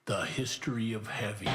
The history of heavy.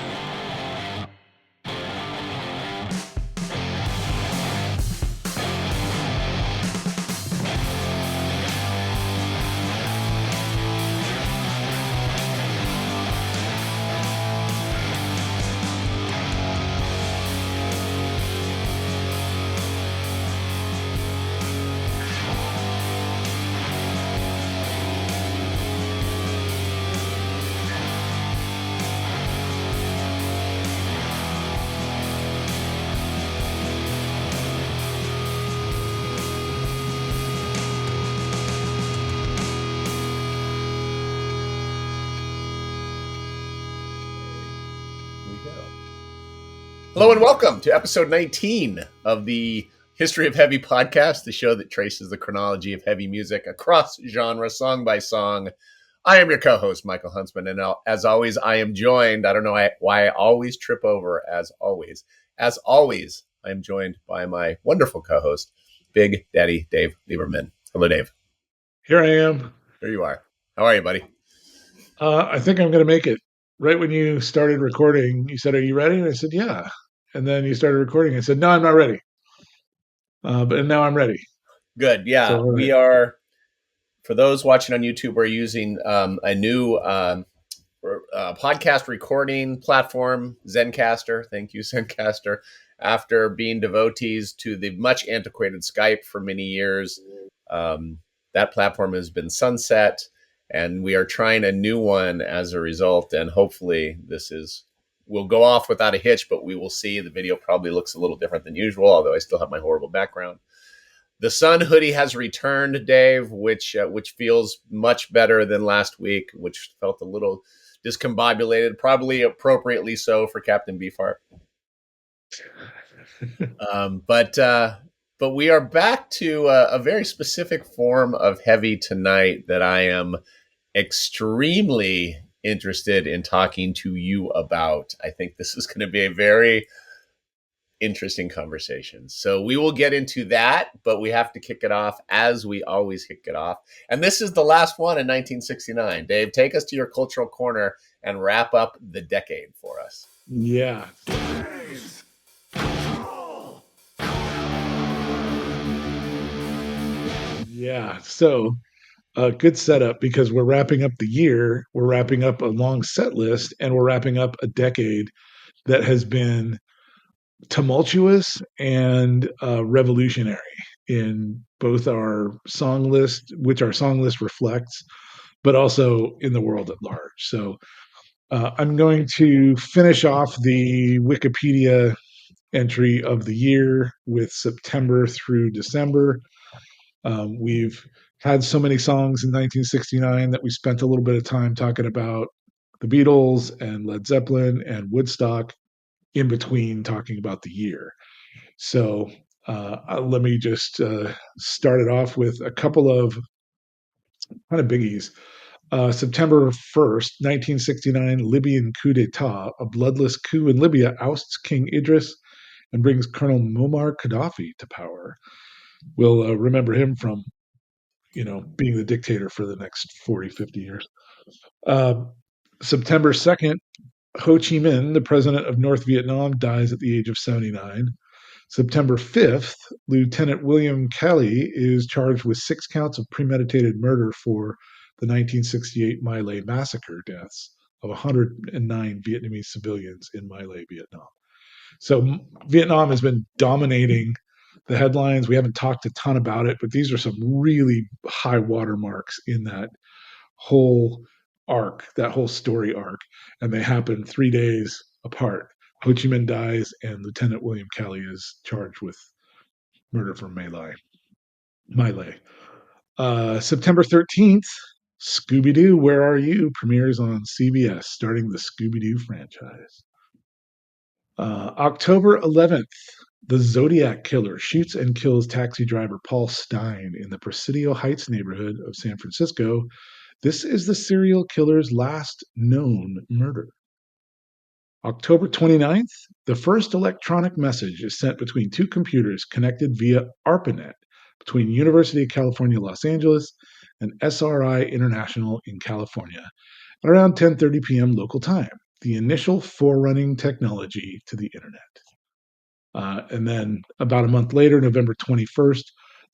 Hello and welcome to episode 19 of the History of Heavy podcast, the show that traces the chronology of heavy music across genres, song by song. I am your co-host, Michael Huntsman, and as always, I am joined, I don't know why I always trip over, as always, I am joined by my wonderful co-host, Big Daddy Dave Lieberman. Hello, Dave. Here I am. There you are. How are you, buddy? I think I'm going to make it. Right when you started recording, you said, "Are you ready?" And I said, "Yeah." And then you started recording. I said, "No, I'm not ready." But now I'm ready. Good. Yeah, So, we are. For those watching on YouTube, we're using a new podcast recording platform, Zencaster. Thank you, Zencaster. After being devotees to the much antiquated Skype for many years, that platform has been sunset, and we are trying a new one as a result. And hopefully, will go off without a hitch. But we will see. The video probably looks a little different than usual, although I still have my horrible background. The Sun hoodie has returned, Dave, which feels much better than last week, which felt a little discombobulated, probably appropriately so for Captain Beefheart. But we are back to a very specific form of heavy tonight that I am extremely interested in talking to you about. I think this is going to be a very interesting conversation. So we will get into that, but we have to kick it off as we always kick it off. And this is the last one in 1969. Dave, take us to your cultural corner and wrap up the decade for us. Yeah. Yeah. So, good setup because we're wrapping up the year, we're wrapping up a long set list, and we're wrapping up a decade that has been tumultuous and revolutionary in both our song list, which our song list reflects, but also in the world at large. So I'm going to finish off the Wikipedia entry of the year with September through December. We've had so many songs in 1969 that we spent a little bit of time talking about the Beatles and Led Zeppelin and Woodstock in between talking about the year. So let me just start it off with a couple of kind of biggies. September 1st, 1969, Libyan coup d'etat. A bloodless coup in Libya ousts King Idris and brings Colonel Muammar Gaddafi to power. We'll remember him from, being the dictator for the next 40, 50 years. September 2nd, Ho Chi Minh, the president of North Vietnam, dies at the age of 79. September 5th, Lieutenant William Kelly is charged with 6 counts of premeditated murder for the 1968 My Lai massacre deaths of 109 Vietnamese civilians in My Lai, Vietnam. So Vietnam has been dominating the headlines. We haven't talked a ton about it, but these are some really high watermarks in that whole arc, that whole story arc, and they happen 3 days apart. Ho Chi Minh dies, and Lieutenant William Kelly is charged with murder for My Lai. September 13th, Scooby-Doo, Where Are You? Premieres on CBS, starting the Scooby-Doo franchise. October 11th, the Zodiac Killer shoots and kills taxi driver Paul Stein in the Presidio Heights neighborhood of San Francisco. This is the serial killer's last known murder. October 29th, the first electronic message is sent between 2 computers connected via ARPANET between University of California, Los Angeles and SRI International in California. around 10:30 p.m. local time, the initial forerunning technology to the internet. And then about a month later, November 21st,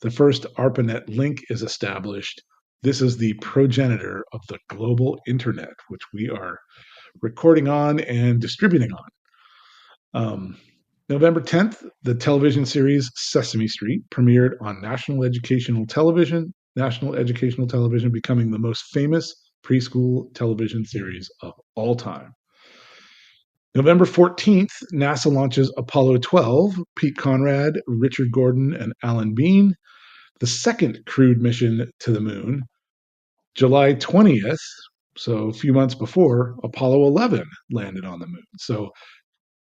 the first ARPANET link is established. This is the progenitor of the global internet, which we are recording on and distributing on. November 10th, the television series Sesame Street premiered on National Educational Television, becoming the most famous preschool television series of all time. November 14th, NASA launches Apollo 12, Pete Conrad, Richard Gordon, and Alan Bean, the second crewed mission to the moon. July 20th, so a few months before, Apollo 11 landed on the moon. So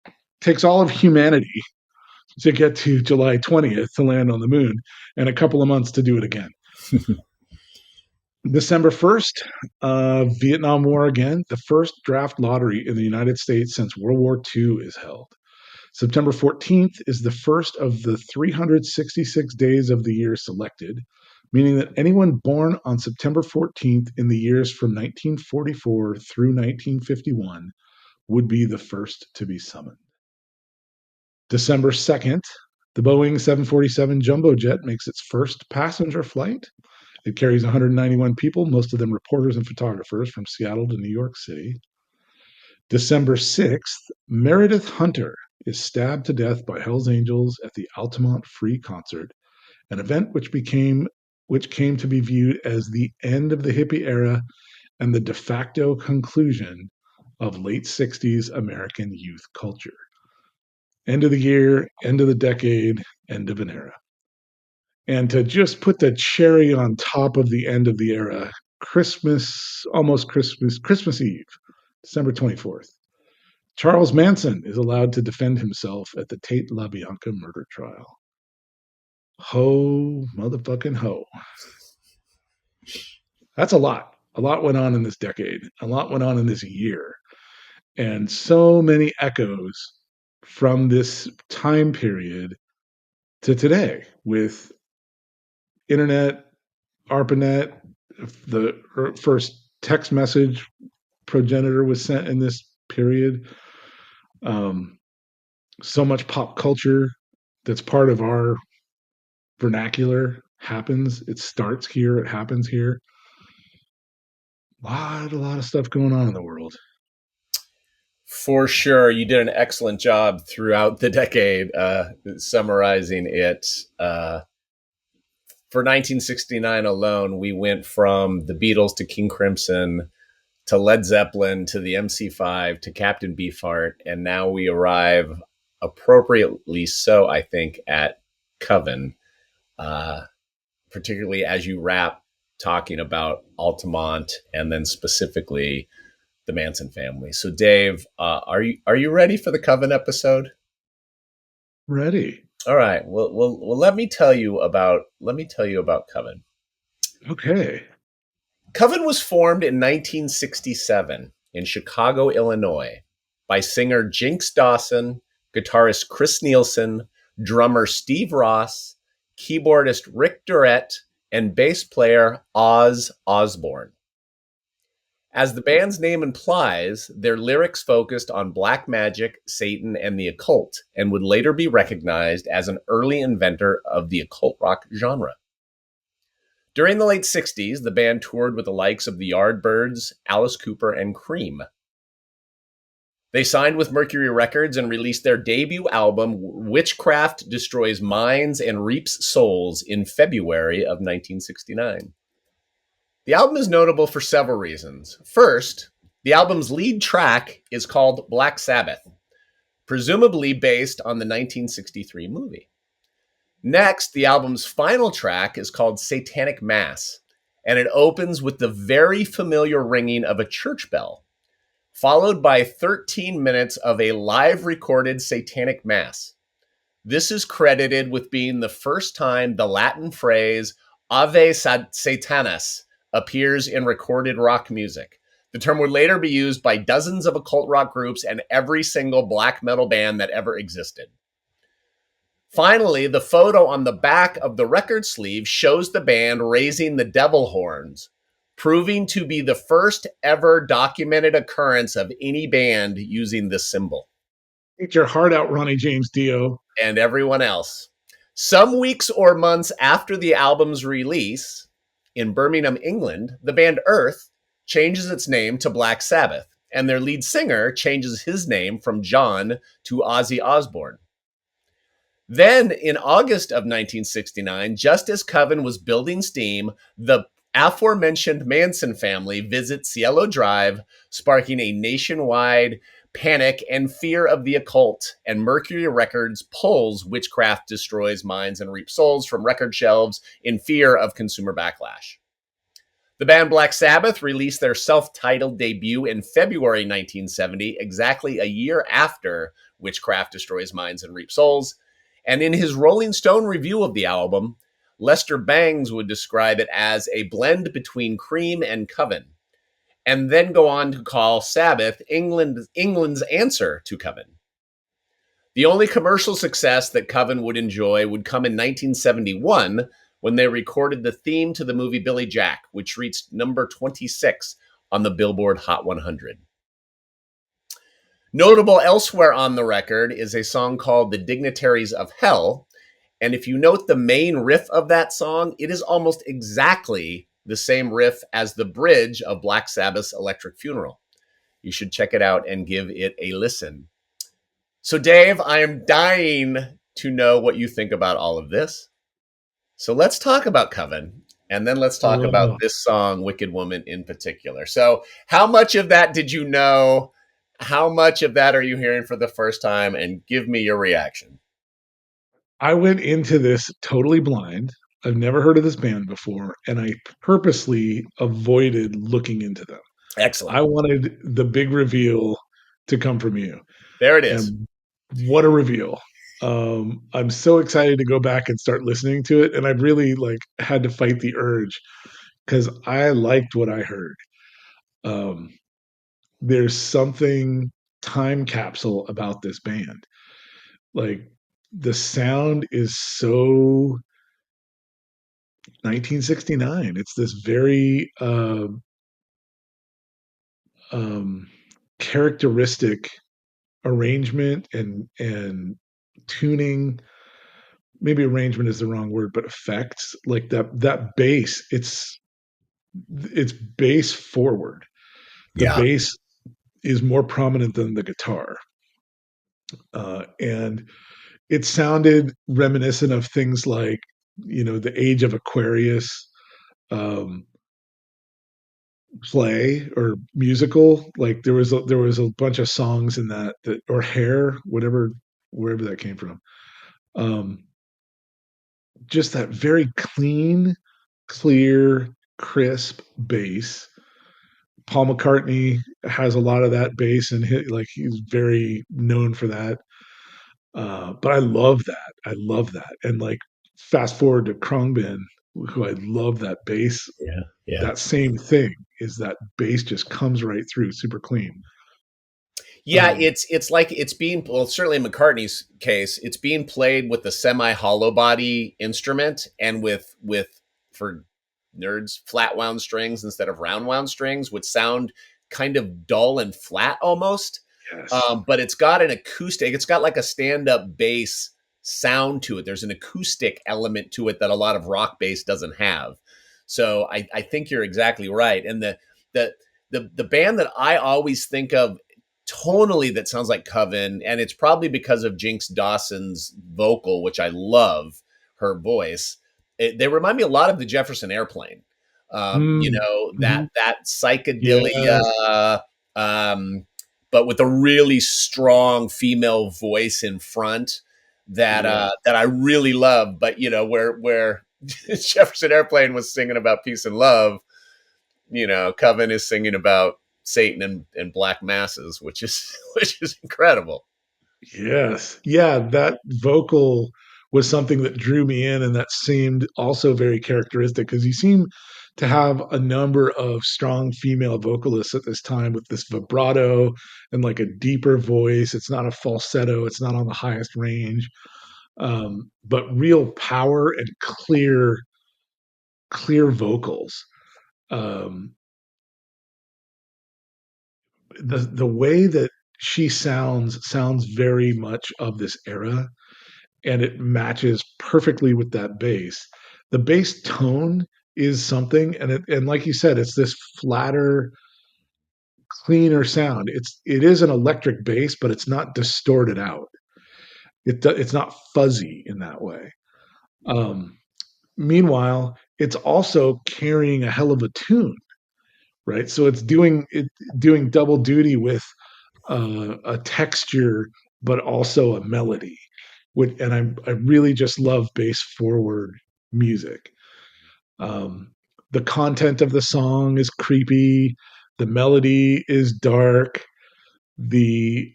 it takes all of humanity to get to July 20th to land on the moon and a couple of months to do it again. December 1st, Vietnam War again. The first draft lottery in the United States since World War II is held. September 14th is the first of the 366 days of the year selected, meaning that anyone born on September 14th in the years from 1944 through 1951 would be the first to be summoned. December 2nd, the Boeing 747 jumbo jet makes its first passenger flight. It carries 191 people, most of them reporters and photographers from Seattle to New York City. December 6th, Meredith Hunter is stabbed to death by Hell's Angels at the Altamont Free Concert, an event which came to be viewed as the end of the hippie era and the de facto conclusion of late 60s American youth culture. End of the year, end of the decade, end of an era. And to just put the cherry on top of the end of the era, Christmas Eve, December 24th. Charles Manson is allowed to defend himself at the Tate LaBianca murder trial. Ho, motherfucking ho. That's a lot. A lot went on in this decade. A lot went on in this year. And so many echoes from this time period to today with internet, ARPANET, the first text message progenitor was sent in this period. So much pop culture that's part of our vernacular happens. It starts here. It happens here. A lot of stuff going on in the world. For sure. You did an excellent job throughout the decade summarizing it. For 1969 alone, we went from the Beatles to King Crimson to Led Zeppelin to the MC5 to Captain Beefheart, and now we arrive appropriately so, I think, at Coven, particularly as you wrap talking about Altamont and then specifically the Manson family. So, Dave, are you ready for the Coven episode? Ready. All right. Well. Let me tell you about Coven. Okay. Coven was formed in 1967 in Chicago, Illinois, by singer Jinx Dawson, guitarist Chris Nielsen, drummer Steve Ross, keyboardist Rick Durrett, and bass player Oz Osborne. As the band's name implies, their lyrics focused on black magic, Satan, and the occult, and would later be recognized as an early inventor of the occult rock genre. During the late 60s, the band toured with the likes of the Yardbirds, Alice Cooper, and Cream. They signed with Mercury Records and released their debut album, Witchcraft Destroys Minds and Reaps Souls, in February of 1969. The album is notable for several reasons. First, the album's lead track is called Black Sabbath, presumably based on the 1963 movie. Next, the album's final track is called Satanic Mass, and it opens with the very familiar ringing of a church bell, followed by 13 minutes of a live recorded Satanic Mass. This is credited with being the first time the Latin phrase Ave Satanas appears in recorded rock music. The term would later be used by dozens of occult rock groups and every single black metal band that ever existed. Finally, the photo on the back of the record sleeve shows the band raising the devil horns, proving to be the first ever documented occurrence of any band using this symbol. Eat your heart out, Ronnie James Dio. And everyone else. Some weeks or months after the album's release, in Birmingham, England, the band Earth changes its name to Black Sabbath, and their lead singer changes his name from John to Ozzy Osborne. Then, in August of 1969, just as Coven was building steam, the aforementioned Manson family visits Cielo Drive, sparking a nationwide panic and fear of the occult, and Mercury Records pulls Witchcraft Destroys Minds and Reaps Souls from record shelves in fear of consumer backlash. The band Black Sabbath released their self-titled debut in February 1970, exactly a year after Witchcraft Destroys Minds and Reaps Souls. And in his Rolling Stone review of the album, Lester Bangs would describe it as a blend between Cream and Coven, and then go on to call Sabbath England's answer to Coven. The only commercial success that Coven would enjoy would come in 1971 when they recorded the theme to the movie Billy Jack, which reached number 26 on the Billboard Hot 100. Notable elsewhere on the record is a song called The Dignitaries of Hell. And if you note the main riff of that song, it is almost exactly the same riff as the bridge of Black Sabbath's Electric Funeral. You should check it out and give it a listen. So, Dave, I am dying to know what you think about all of this. So let's talk about Coven, and then let's talk about this song, Wicked Woman, in particular. So how much of that did you know? How much of that are you hearing for the first time? And give me your reaction. I went into this totally blind. I've never heard of this band before, and I purposely avoided looking into them. Excellent. I wanted the big reveal to come from you. There it is. And what a reveal. I'm so excited to go back and start listening to it. And I really had to fight the urge because I liked what I heard. Um, there's something time capsule about this band. Like the sound is so 1969. It's this very um, characteristic arrangement and tuning. Maybe arrangement is the wrong word, but effects like that bass. It's bass forward. The Yeah. bass is more prominent than the guitar, and it sounded reminiscent of things like the Age of Aquarius um, play or musical. Like there was a bunch of songs in that or Hair, whatever, wherever that came from. Um, just that very clean, clear, crisp bass. Paul McCartney has a lot of that bass, and he's very known for that. But I love that. I love that. And fast forward to Khruangbin, who I love that bass. Yeah. Yeah. That same thing is that bass just comes right through, super clean. Yeah, it's like it's being, well, certainly in McCartney's case, it's being played with the semi hollow body instrument and with for nerds flat wound strings instead of round wound strings, which sound kind of dull and flat almost. Yes. But it's got an acoustic. It's got like a stand up bass sound to it. There's an acoustic element to it that a lot of rock bass doesn't have. So I think you're exactly right. And the band that I always think of tonally that sounds like Coven, and it's probably because of Jinx Dawson's vocal, which I love her voice. They remind me a lot of the Jefferson Airplane. Mhm. That Yes. psychedelia, but with a really strong female voice in front Yeah. that I really love. But where Jefferson Airplane was singing about peace and love, Coven is singing about Satan and black masses, which is which is incredible. Yes. Yeah, that vocal was something that drew me in, and that seemed also very characteristic because you seem to have a number of strong female vocalists at this time with this vibrato and a deeper voice. It's not a falsetto, it's not on the highest range, but real power and clear vocals. Um, the way that she sounds very much of this era, and it matches perfectly with that bass. The bass tone is something, and like you said, it's this flatter, cleaner sound. It is an electric bass, but it's not distorted out. It's not fuzzy in that way. Um, Meanwhile, it's also carrying a hell of a tune, right? So it's doing double duty with a texture, but also a melody. And I really just love bass forward music. Um, the content of the song is creepy. The melody is dark. The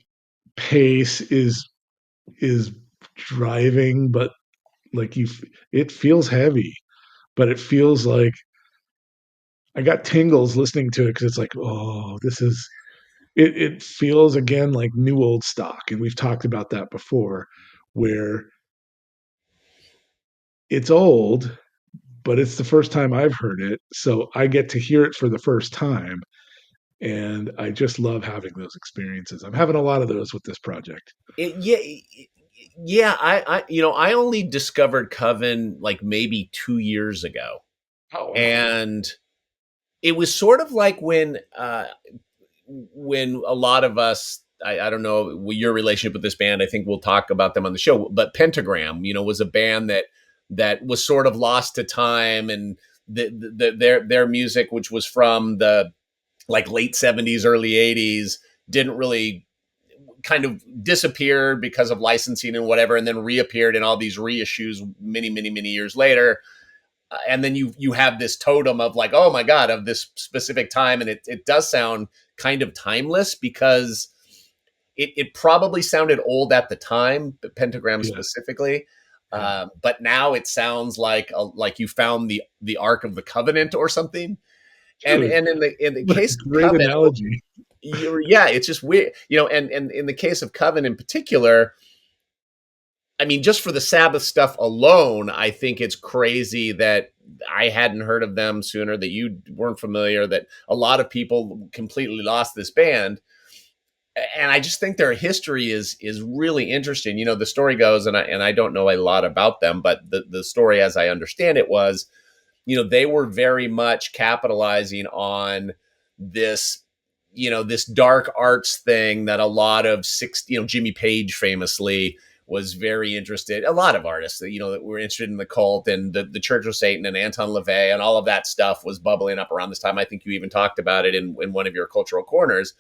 pace is driving, but like it feels heavy, but it feels like I got tingles listening to it because it's like, oh, this is it feels again like new old stock. And we've talked about that before, where it's old, but it's the first time I've heard it. So I get to hear it for the first time. And I just love having those experiences. I'm having a lot of those with this project. Yeah. I only discovered Coven like maybe 2 years ago, Oh wow. and it was sort of like when a lot of us. I don't know your relationship with this band. I think we'll talk about them on the show. But Pentagram, was a band that was sort of lost to time, and their music, which was from the like late '70s, early '80s, didn't really kind of disappeared because of licensing and whatever, and then reappeared in all these reissues many years later. And then you have this totem of like, oh my god, of this specific time, and it does sound kind of timeless because it probably sounded old at the time, Pentagram Yeah. specifically. Yeah. But now it sounds like you found the Ark of the Covenant or something. And Dude, and in the what a case of great Coven, analogy. yeah, it's just weird, and in the case of Coven in particular, I mean, just for the Sabbath stuff alone, I think it's crazy that I hadn't heard of them sooner, that you weren't familiar, that a lot of people completely lost this band. And I just think their history is really interesting. The story goes, and I don't know a lot about them, but the story as I understand it was, they were very much capitalizing on this, this dark arts thing that a lot of Jimmy Page famously was very interested. A lot of artists that were interested in the cult and the Church of Satan and Anton LaVey and all of that stuff was bubbling up around this time. I think you even talked about it in one of your cultural corners.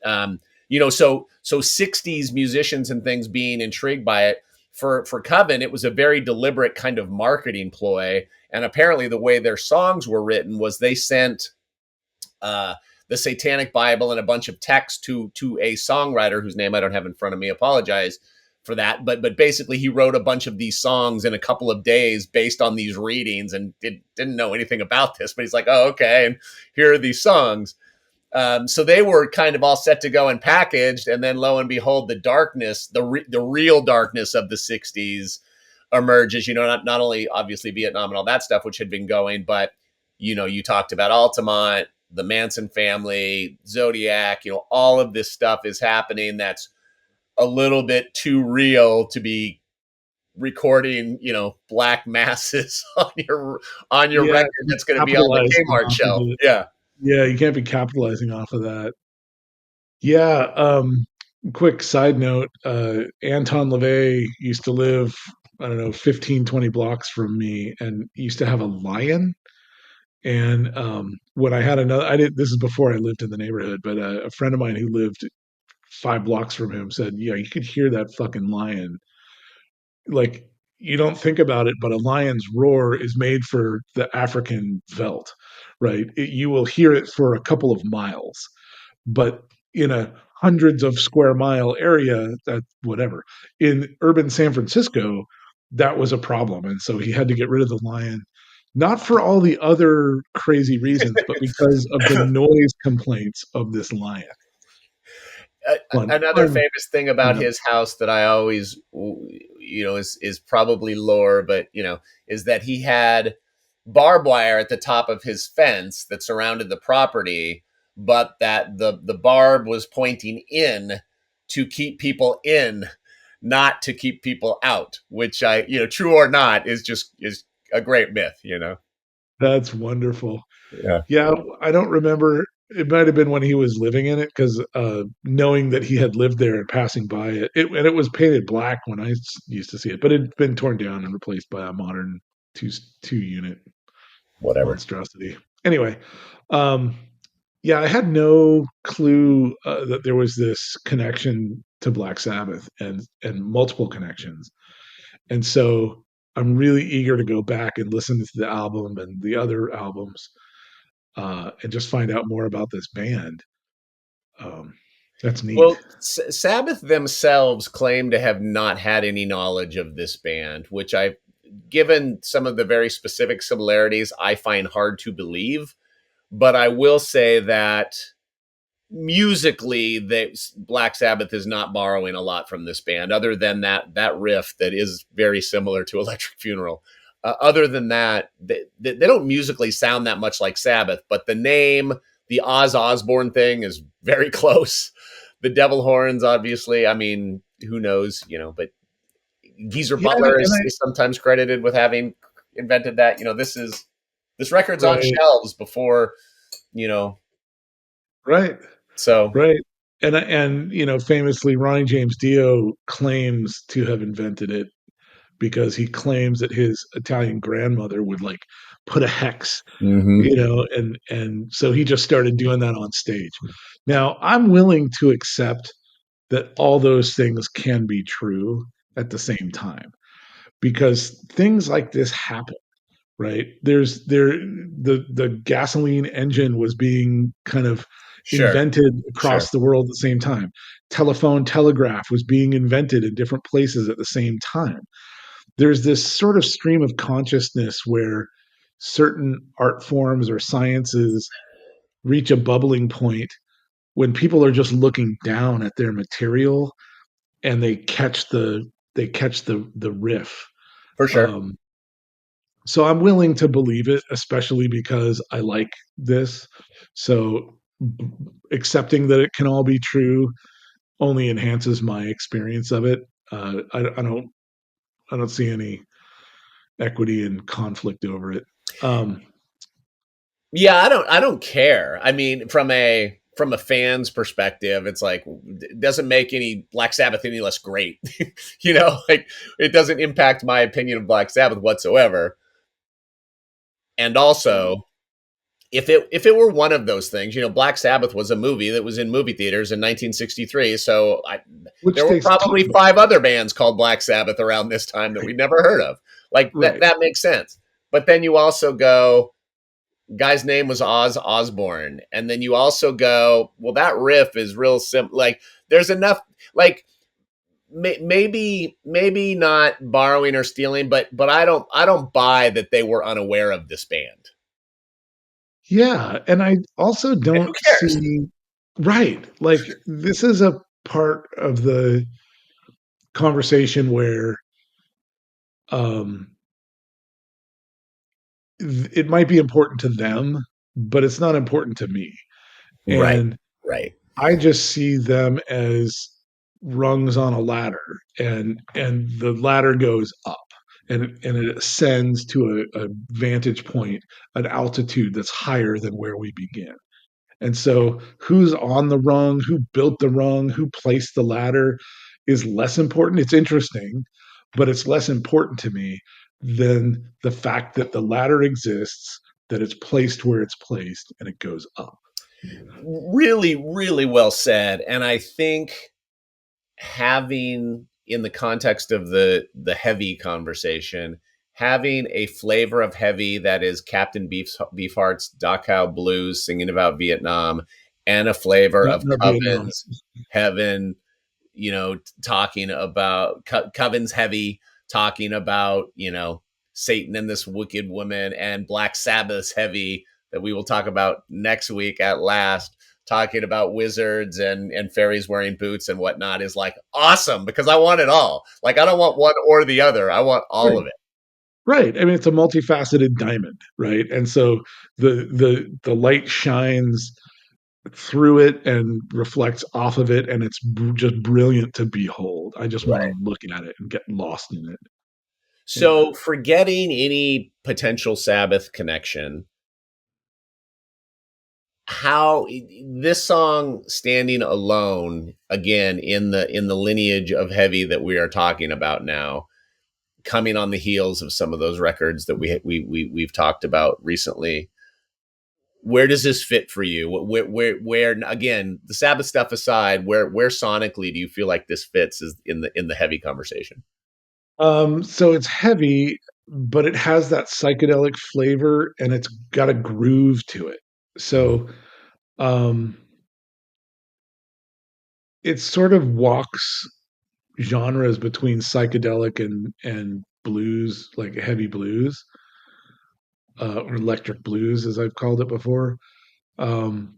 So '60s musicians and things being intrigued by it. For Coven, it was a very deliberate kind of marketing ploy. And apparently, the way their songs were written was they sent the Satanic Bible and a bunch of text to a songwriter whose name I don't have in front of me. Apologize for that, but basically he wrote a bunch of these songs in a couple of days based on these readings, and didn't know anything about this. But he's like, oh, okay, and here are these songs. So they were kind of all set to go and packaged, and then lo and behold, the darkness, the real darkness of the '60s emerges. Not only obviously Vietnam and all that stuff, which had been going, but you talked about Altamont, the Manson family, Zodiac. All of this stuff is happening. That's a little bit too real to be recording, black masses on your Yeah, record that's going to be on the capitalizing Kmart off of shelf. it. Yeah. Yeah, you can't be capitalizing off of that. Yeah, quick side note, Anton LaVey used to live, I don't know, 15, 20 blocks from me and used to have a lion. And when I had another, I did this is before I lived in the neighborhood, but a friend of mine who lived 5 blocks from him said, "Yeah, you could hear that fucking lion. Like you don't think about it, but a lion's roar is made for the African veldt, right? You will hear it for a couple of miles, but in a hundreds of square mile area, that whatever. In urban San Francisco, that was a problem, and so he had to get rid of the lion." Not for all the other crazy reasons, but because of the noise complaints of this lion. Fun, Another fun. famous thing about Yeah. his house that I always, is probably lore, but is that he had barbed wire at the top of his fence that surrounded the property, but that the barb was pointing in to keep people in, not to keep people out, which I, true or not, is a great myth, That's wonderful. Yeah. Yeah, I don't remember. It might have been when he was living in it because knowing that he had lived there and passing by and it was painted black when used to see it, but it'd been torn down and replaced by a modern two two unit Whatever. monstrosity. Anyway, um, yeah, I had no clue that there was this connection to Black Sabbath and multiple connections, and so I'm really eager to go back and listen to the album and the other albums and just find out more about this band. Um, that's neat. Well, Sabbath themselves claim to have not had any knowledge of this band, which I, given some of the very specific similarities, I find hard to believe. But I will say that musically, Black Sabbath is not borrowing a lot from this band, other than that riff that is very similar to Electric Funeral. Other than that, they don't musically sound that much like Sabbath, but the name, the Oz Osborne thing, is very close. The devil horns, obviously. I mean, who knows, but Geezer Yeah, Butler and is sometimes credited with having invented that. This record's on right, shelves before, you know, right, so right. And famously, Ronnie James Dio claims to have invented it because he claims that his Italian grandmother would like put a hex, mhm. and so he just started doing that on stage. Now, I'm willing to accept that all those things can be true at the same time because things like this happen, right? The gasoline engine was being kind of Sure, invented sure. across the world at the same time. Telephone telegraph was being invented in different places at the same time. There's this sort of stream of consciousness where certain art forms or sciences reach a bubbling point when people are just looking down at their material and they catch the riff. For sure. Um, so I'm willing to believe it, especially because I like this. So accepting that it can all be true only enhances my experience of it. I don't see any equity and conflict over it. Um, Yeah, I don't care. I mean, from a fan's perspective, it's like it doesn't make any Black Sabbath any less great. Like it doesn't impact my opinion of Black Sabbath whatsoever. And also, if it were one of those things, Black Sabbath was a movie that was in movie theaters in 1963. So which there were takes probably time, five other bands called Black Sabbath around this time that we right? never heard of. Like that Right. that makes sense. But then you also go, guy's name was Oz Osborne, and then you also go, well, that riff is real simple. Like there's enough, like maybe not borrowing or stealing, but I don't buy that they were unaware of this band. Yeah, and I also And who don't cares? see right. Like this is a part of the conversation where um it might be important to them, but it's not important to me. Right, And right. I just see them as rungs on a ladder, and the ladder goes up and it ascends to a vantage point, an altitude that's higher than where we begin. And so, who's on the rung, who built the rung, who placed the ladder is less important. It's interesting, but it's less important to me than the fact that the ladder exists, that it's placed where it's placed, and it goes up. Really, really well said. And I think having, in the context of the heavy conversation, having a flavor of heavy that is Captain Beefheart's Dachau blues singing about Vietnam, and a flavor Not, of not Vietnam. Coven's Heaven, talking about Coven's Heavy, talking about, Satan and this wicked woman, and Black Sabbath's Heavy that we will talk about next week at last, talking about wizards and fairies wearing boots and whatnot, is like awesome because I want it all. Like I don't want one or the other. I want all Right. of it. Right. I mean, it's a multifaceted diamond, right? And so the light shines through it and reflects off of it, and it's just brilliant to behold. I just want to Right. look at it and get lost in it. Yeah. So, forgetting any potential Sabbath connection, how this song standing alone again in the lineage of heavy that we are talking about now, coming on the heels of some of those records that we've talked about recently, where does this fit for you? Where again, the Sabbath stuff aside, where sonically do you feel like this fits is in the heavy conversation? So it's heavy, but it has that psychedelic flavor and it's got a groove to it. So um it sort of walks genres between psychedelic and blues, like heavy blues, or electric blues, as I've called it before. Um,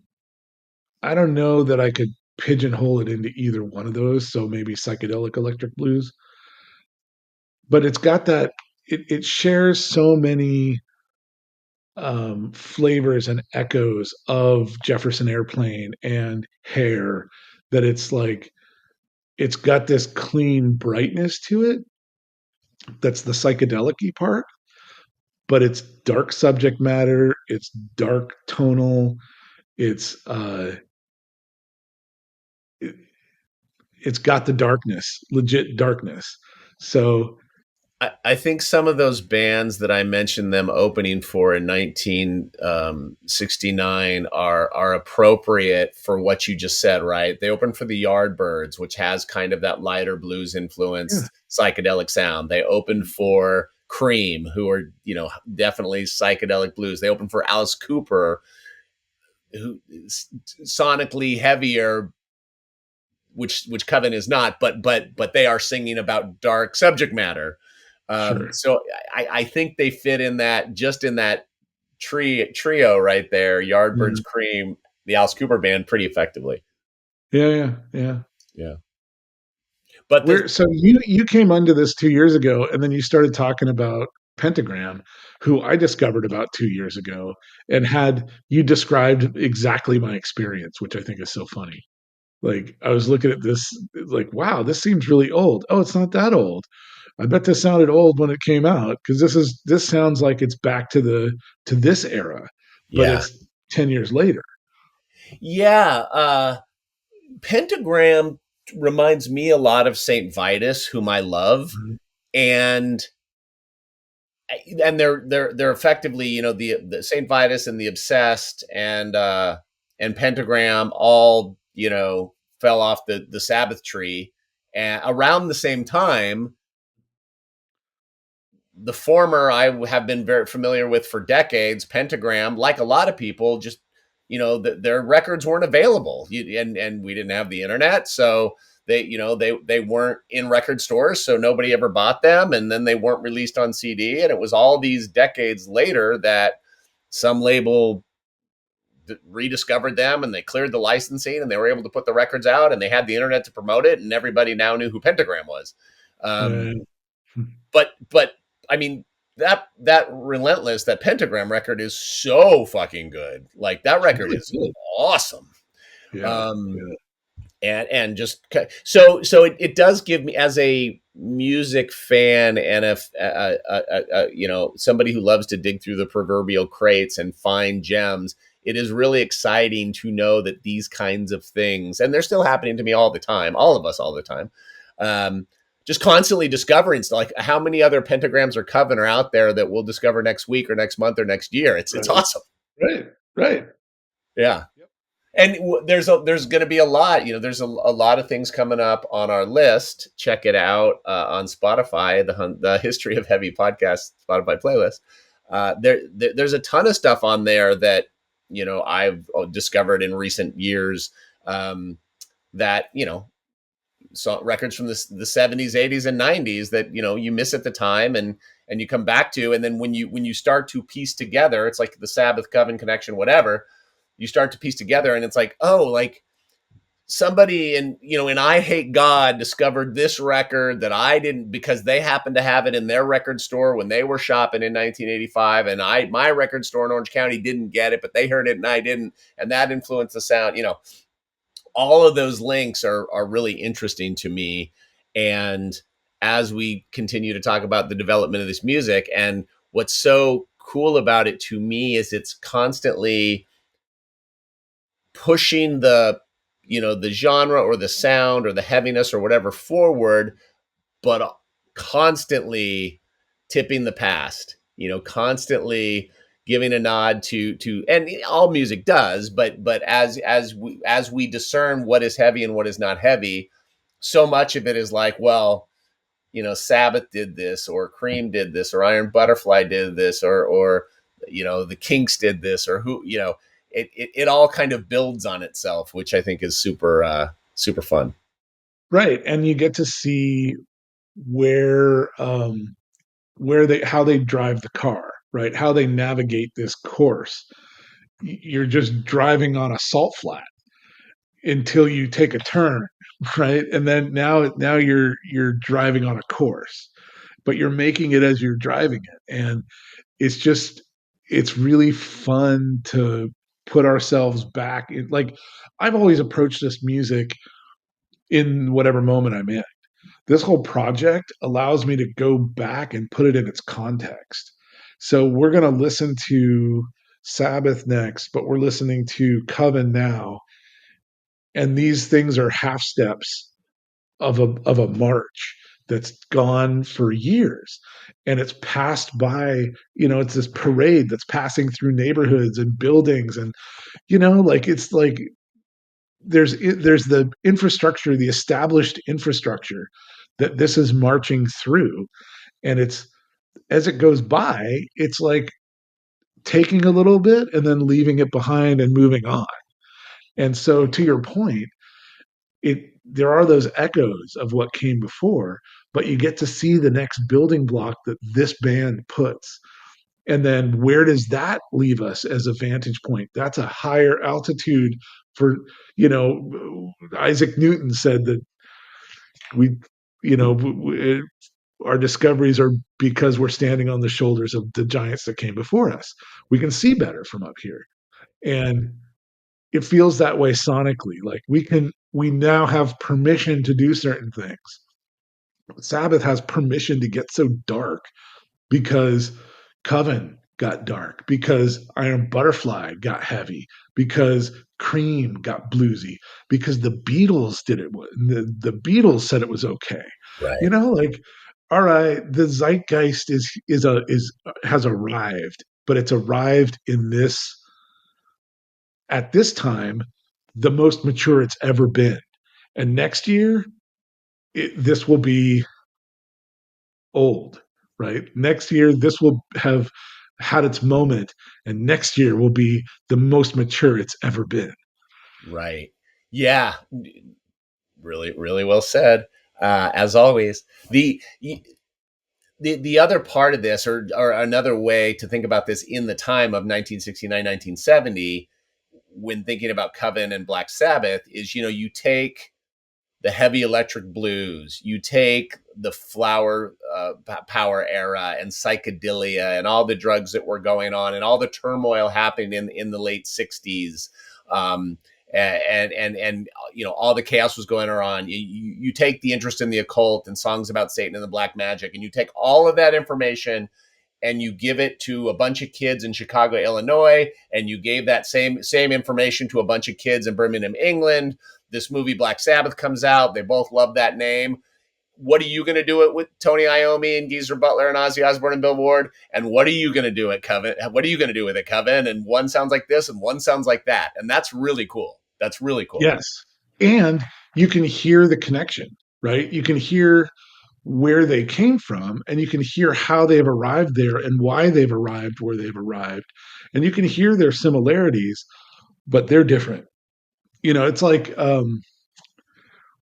I don't know that I could pigeonhole it into either one of those. So maybe psychedelic electric blues, but it's got that. It shares so many flavors and echoes of Jefferson Airplane and Hair that it's like it's got this clean brightness to it. That's the psychedelic part, but it's dark subject matter. It's dark tonal. It's it, it's got the darkness, legit darkness. So I think some of those bands that I mentioned them opening for in 1969 are appropriate for what you just said, right? They opened for the Yardbirds, which has kind of that lighter blues yeah, influenced psychedelic sound. They opened for Cream, who are, definitely psychedelic blues. They opened for Alice Cooper, who is sonically heavier, which Coven is not, but they are singing about dark subject matter. sure. So I think they fit in that, just in that trio right there, Yeah, Yardbirds, Cream, the Alice Cooper band, pretty effectively. yeah, yeah. Yeah. Yeah, but the Where so you came onto this 2 years ago, and then you started talking about Pentagram, who I discovered about 2 years ago, and had you described exactly my experience, which I think is so funny. Like I was looking at this, like, wow, this seems really old. Oh, it's not that old. I bet this sounded old when it came out because this sounds like it's back to this era, but yeah, it's 10 years later. yeah. Pentagram reminds me a lot of Saint Vitus, whom I love, Mhm. and they're effectively, the Saint Vitus and the Obsessed and Pentagram all, fell off the Sabbath tree, and around the same time. The former I have been very familiar with for decades. Pentagram, like a lot of people, just, their records weren't available, and we didn't have the internet, so they weren't in record stores, so nobody ever bought them, and then they weren't released on CD, and it was all these decades later that some label rediscovered them, and they cleared the licensing, and they were able to put the records out, and they had the internet to promote it, and everybody now knew who Pentagram was. um, Uh, but I mean, that Relentless, that Pentagram record is so fucking good. Like, that it's record really is good. awesome. Yeah, Um yeah, and just so it does give me, as a music fan and somebody who loves to dig through the proverbial crates and find gems, it is really exciting to know that these kinds of things, and they're still happening to me all the time, all of us all the time, um just constantly discovering stuff. Like, how many other pentagrams or Coven are out there that we'll discover next week or next month or next year? It's right, awesome. right, right. Yeah. Yep. And there's going to be a lot, there's a lot of things coming up on our list. Check it out on Spotify, the History of Heavy podcast Spotify playlist. There's a ton of stuff on there that, I've discovered in recent years, that, records from the 70s, 80s, and 90s that, you miss at the time, and you come back to, and then when you start to piece together, it's like the Sabbath Coven connection, whatever. You start to piece together, and it's like, oh, like, somebody in I Hate God discovered this record that I didn't, because they happened to have it in their record store when they were shopping in 1985, and my record store in Orange County didn't get it, but they heard it and I didn't, and that influenced the sound. All of those links are really interesting to me. And as we continue to talk about the development of this music, and what's so cool about it to me is it's constantly pushing the genre or the sound or the heaviness or whatever forward, but constantly tipping the past, constantly giving a nod to and all music does, but as we discern what is heavy and what is not heavy, so much of it is like, well, Sabbath did this, or Cream did this, or Iron Butterfly did this, or the Kinks did this, or who, it all kind of builds on itself, which I think is super fun. Right. And you get to see where they how they drive the car, right? How they navigate this course. You're just driving on a salt flat until you take a turn, right? And then now you're driving on a course, but you're making it as you're driving it. And it's just it's really fun to put ourselves back in. Like, I've always approached this music in whatever moment I'm in. This whole project allows me to go back and put it in its context. So we're going to listen to Sabbath next, but we're listening to Coven now, and these things are half steps of a march that's gone for years, and it's passed by. It's this parade that's passing through neighborhoods and buildings, and like, it's like there's the infrastructure, the established infrastructure that this is marching through. And it's, as it goes by, it's like taking a little bit and then leaving it behind and moving on. And so, to your point, it there are those echoes of what came before, but you get to see the next building block that this band puts. And then where does that leave us as a vantage point? That's a higher altitude for, Isaac Newton said that we, you know, our discoveries are because we're standing on the shoulders of the giants that came before us. We can see better from up here. And it feels that way sonically. Like, we now have permission to do certain things. Sabbath has permission to get so dark because Coven got dark, because Iron Butterfly got heavy, because Cream got bluesy, because the Beatles did it. The Beatles said it was okay. Right. Like, all right, the zeitgeist is has arrived, but it's arrived in this at this time the most mature it's ever been. And next year, this will be old, right? Next year, this will have had its moment, and next year will be the most mature it's ever been. Right. Yeah. Really, really well said. As always, the other part of this, or another way to think about this in the time of 1969, 1970, when thinking about Coven and Black Sabbath, is, you take the heavy electric blues, you take the flower power era and psychedelia and all the drugs that were going on and all the turmoil happening in the late 60s, and all the chaos was going on. You take the interest in the occult and songs about Satan and the black magic, and you take all of that information and you give it to a bunch of kids in Chicago, Illinois, and you gave that same information to a bunch of kids in Birmingham, England. This movie Black Sabbath comes out. They both love that name. What are you going to do it with Tony Iommi and Geezer Butler and Ozzy Osbourne and Bill Ward? And what are you going to do at Coven? What are you going to do with it, Coven? And one sounds like this and one sounds like that. And that's really cool. That's really cool. Yes. And you can hear the connection, right? You can hear where they came from, and you can hear how they've arrived there and why they've arrived where they've arrived. And you can hear their similarities, but they're different. It's like,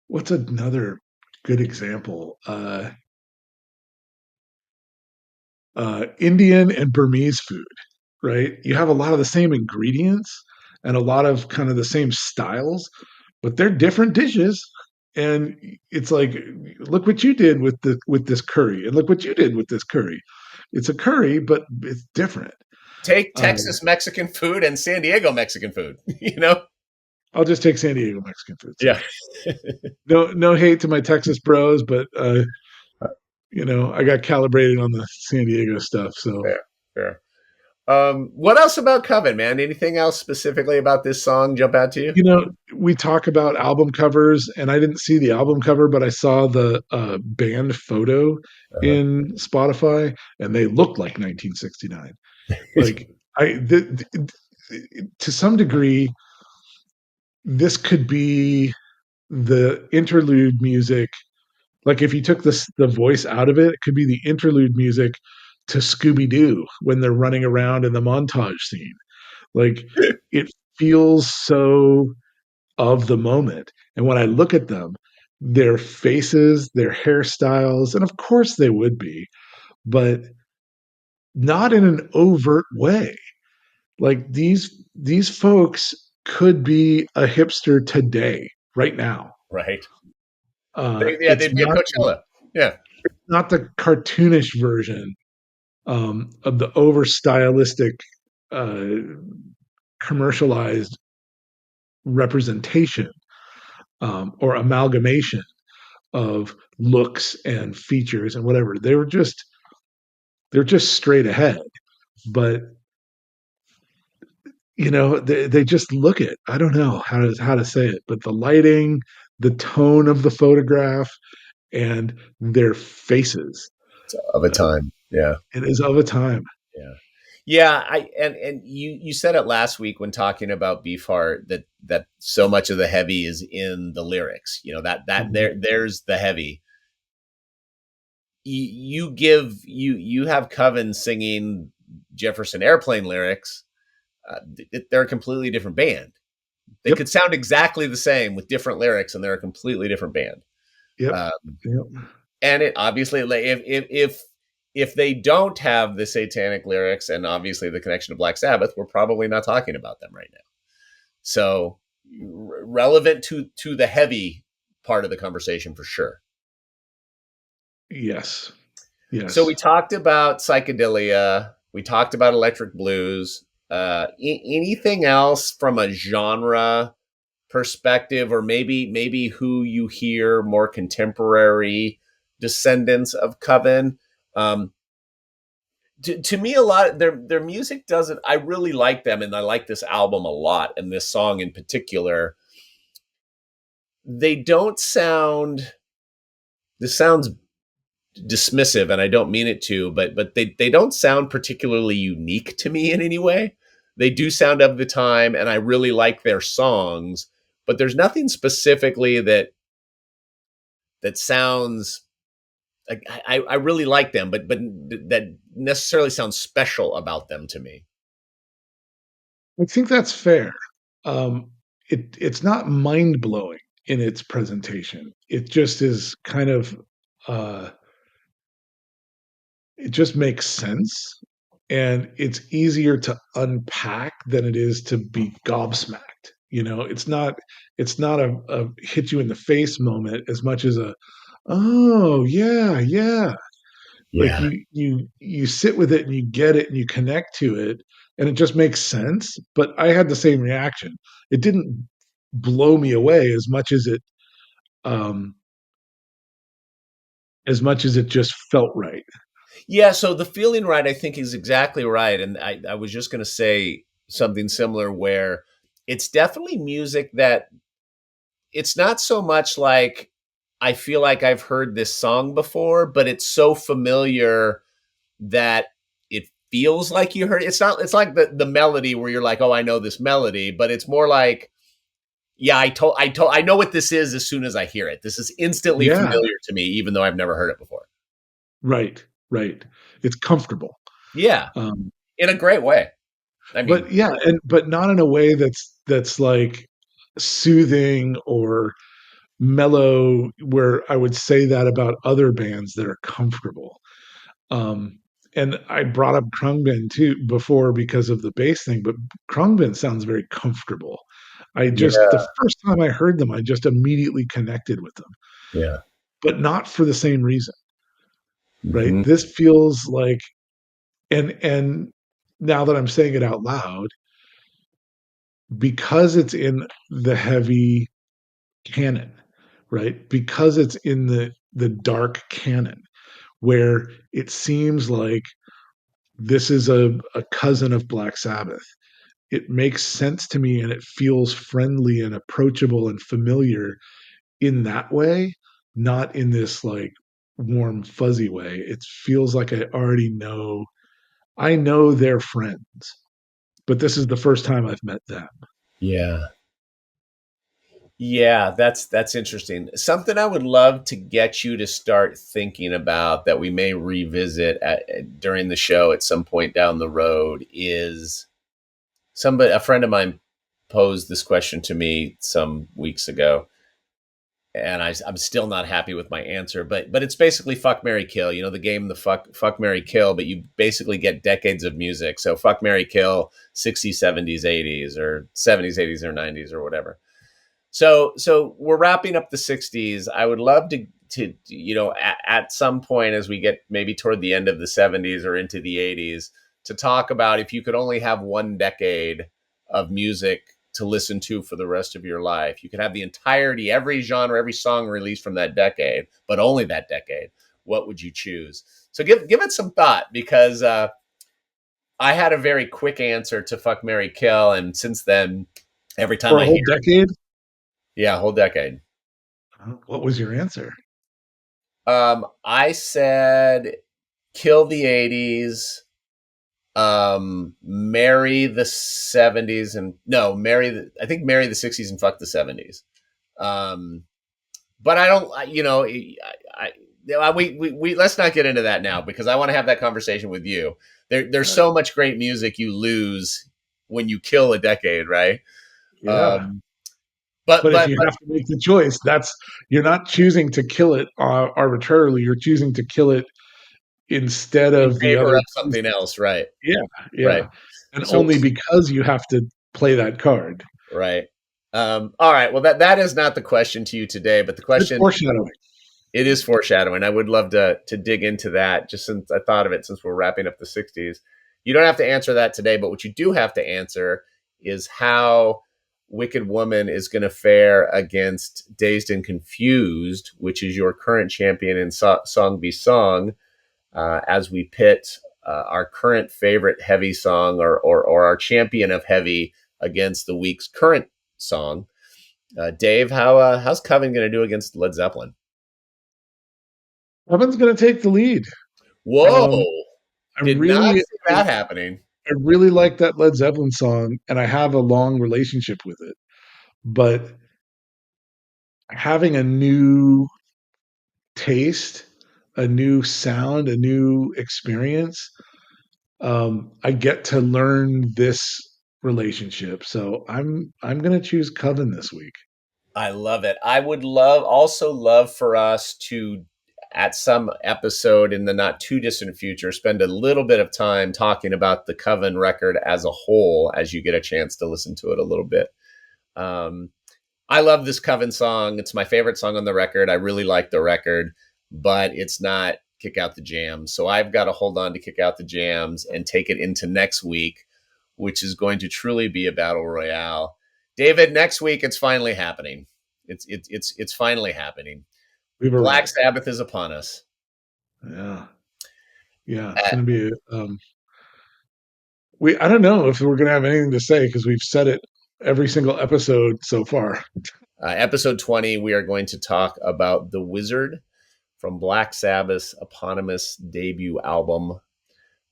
what's another good example? Indian and Burmese food, right? You have a lot of the same ingredients and a lot of kind of the same styles, but they're different dishes. And it's like, look what you did with this curry, and look what you did with this curry. It's a curry, but it's different. Take Um, Texas Mexican food and San Diego Mexican food, you know? I'll just take San Diego Mexican food. Yeah. Sorry, no hate to my Texas bros, but I got calibrated on the San Diego stuff. So Fair, fair. What else about Coven, man? Anything else specifically about this song jump out to you? we talk about album covers, and I didn't see the album cover, but I saw the band photo Uh-huh. in Spotify, and they looked like 1969. Like to some degree, this could be the interlude music. Like if you took the voice out of it, it could be the interlude music to Scooby Doo when they're running around in the montage scene. Like it feels so of the moment. And when I look at them, their faces, their hairstyles, and of course they would be, but not in an overt way. Like these folks could be a hipster today, right now. Right. Yeah, It's they'd be at Coachella. Yeah. not the cartoonish version of the over stylistic, uh, commercialized representation or amalgamation of looks and features and whatever. They're just straight ahead, but they just look it. I don't know how to say it, but the lighting, the tone of the photograph, and their faces. It's of a Uh, time. Yeah. it is of a time. Yeah. Yeah, and you said it last week when talking about Beefheart that so much of the heavy is in the lyrics. You know, that Mhm. there's the heavy. You have Coven singing Jefferson Airplane lyrics. They're a completely different band. They Yep. could sound exactly the same with different lyrics, and they're a completely different band. Yep. Um, Yep. and it obviously, like, if they don't have the satanic lyrics and obviously the connection to Black Sabbath, we're probably not talking about them right now. So relevant to the heavy part of the conversation for sure. Yes. So we Yes. talked about psychedelia. We talked about electric blues. Anything else from a genre perspective, or maybe who you hear more contemporary descendants of Coven? Um, to me, a lot of their music doesn't. I really like them, and I like this album a lot, and this song in particular. They don't sound. This sounds dismissive, and I don't mean it to, but they don't sound particularly unique to me in any way. They do sound of the time, and I really like their songs, but there's nothing specifically that sounds like I really like them, but that necessarily sounds special about them to me. I think that's fair. It's not mind blowing in its presentation. It just is kind of uh, it just makes sense, and it's easier to unpack than it is to be gobsmacked. It's not a hit you in the face moment as much as a, oh yeah, yeah. Like Yeah. you sit with it and you get it and you connect to it, and it just makes sense. But I had the same reaction. It didn't blow me away um as much as it just felt right. Yeah, so the feeling right, I think, is exactly right. And I was just going to say something similar where it's definitely music that it's not so much like I feel like I've heard this song before, but it's so familiar that it feels like you heard it. It's not, it's like the melody where you're like, oh, I know this melody, but it's more like, yeah, I know what this is as soon as I hear it. This is instantly Yeah, familiar to me, even though I've never heard it before. right, right. It's comfortable. Yeah, Um, in a great way. I mean, but yeah, and but not in a way that's like soothing or mellow, where I would say that about other bands that are comfortable. Um, and I brought up Krungbin too before because of the bass thing, but Krungbin sounds very comfortable. I just Yeah. the first time I heard them, I just immediately connected with them, Yeah. but not for the same reason, right? Hmm. This feels like, and now that I'm saying it out loud, because it's in the heavy canon, right? Because it's in the dark canon where it seems like this is a cousin of Black Sabbath. It makes sense to me and it feels friendly and approachable and familiar in that way, not in this like warm, fuzzy way. It feels like I know they're friends, but this is the first time I've met them. Yeah. Yeah, that's interesting. Something I would love to get you to start thinking about that we may revisit during the show at some point down the road is a friend of mine posed this question to me some weeks ago, and I'm still not happy with my answer. But it's basically fuck, marry, kill. You know the game, the fuck, marry, kill. But you basically get decades of music. So fuck, marry, kill, 60s, 70s, 80s, or 70s, 80s, or 90s, or whatever. So we're wrapping up the 60s. I would love to at some point as we get maybe toward the end of the 70s or into the 80s to talk about if you could only have one decade of music to listen to for the rest of your life. You could have the entirety, every genre, every song released from that decade, but only that decade. What would you choose? So give it some thought because I had a very quick answer to fuck, marry, kill, and since then, every time For a I hear, whole decade, yeah, whole decade. what was your answer? I said kill the 80s, marry the 70s, and no, I think marry the 60s and fuck the 70s. Um, but I don't, we let's not get into that now because I want to have that conversation with you. There's Uh, so much great music you lose when you kill a decade, right? yeah. Um, but But if but you but have to make the choice, that's you're not choosing to kill it arbitrarily. You're choosing to kill it instead in of the favor other of piece. something else, right? Yeah, Right. yeah. And So only because you have to play that card. right. All right. Well, that is not the question to you today, but the Good question, foreshadowing. it is foreshadowing. I would love to dig into that just since I thought of it since we're wrapping up the 60s. You don't have to answer that today, but what you do have to answer is how Wicked Woman is going to fare against Dazed and Confused, which is your current champion in Song Be Song, as we pit our current favorite heavy song or our champion of heavy against the week's current song. Dave, how's Coven going to do against Led Zeppelin? Evan's going to take the lead. Whoa! Um, I Did not really, see that happening. I really like that Led Zeppelin song, and I have a long relationship with it. But having a new taste, a new sound, a new experience, I get to learn this relationship. So I'm going to choose Coven this week. I love it. I would love for us to, at some episode in the not too distant future, spend a little bit of time talking about the Coven record as a whole as you get a chance to listen to it a little bit. Um, I love this Coven song. It's my favorite song on the record. I really like the record, but it's not Kick Out the Jams. So I've got to hold on to Kick Out the Jams and take it into next week, which is going to truly be a battle royale. David, next week it's finally happening. It's finally happening. We've Black arrived. Sabbath is upon us. Yeah, yeah. It's Uh, going to be. We I don't know if we're going to have anything to say because we've said it every single episode so far. Episode 20, we are going to talk about The Wizard from Black Sabbath's eponymous debut album,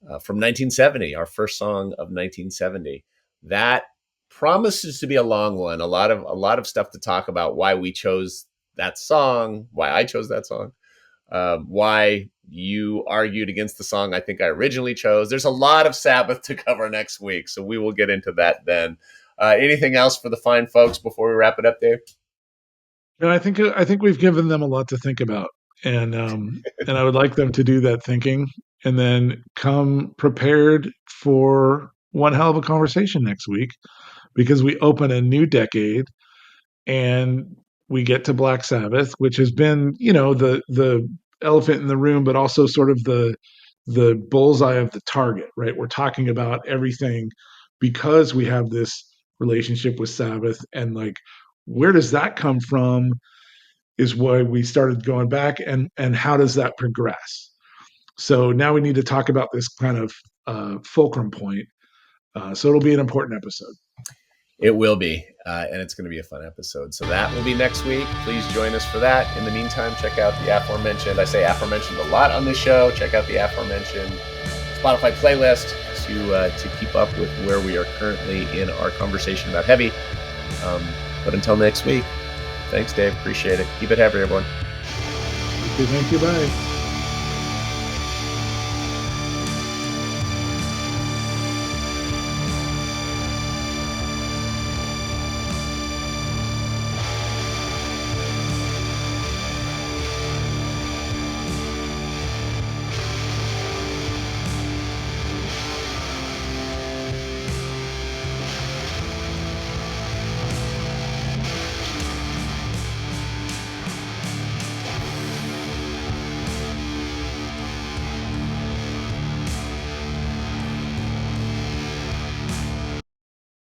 from 1970, our first song of 1970. That promises to be a long one. A lot of stuff to talk about. Why we chose that song. Why I chose that song. Why you argued against the song I think I originally chose. There's a lot of Sabbath to cover next week, so we will get into that then. Anything else for the fine folks before we wrap it up, Dave? And I think we've given them a lot to think about, and I would like them to do that thinking, and then come prepared for one hell of a conversation next week because we open a new decade and we get to Black Sabbath, which has been, the elephant in the room, but also sort of the bullseye of the target, right? We're talking about everything because we have this relationship with Sabbath, and like, where does that come from? Is why we started going back, and how does that progress? So now we need to talk about this kind of fulcrum point. So it'll be an important episode. It will be, and it's going to be a fun episode. So that will be next week. Please join us for that. In the meantime, check out the aforementioned, I say aforementioned a lot on this show, check out the aforementioned Spotify playlist to keep up with where we are currently in our conversation about heavy. But until next week, thanks, Dave. Appreciate it. Keep it heavy, everyone. Okay, thank you. Bye.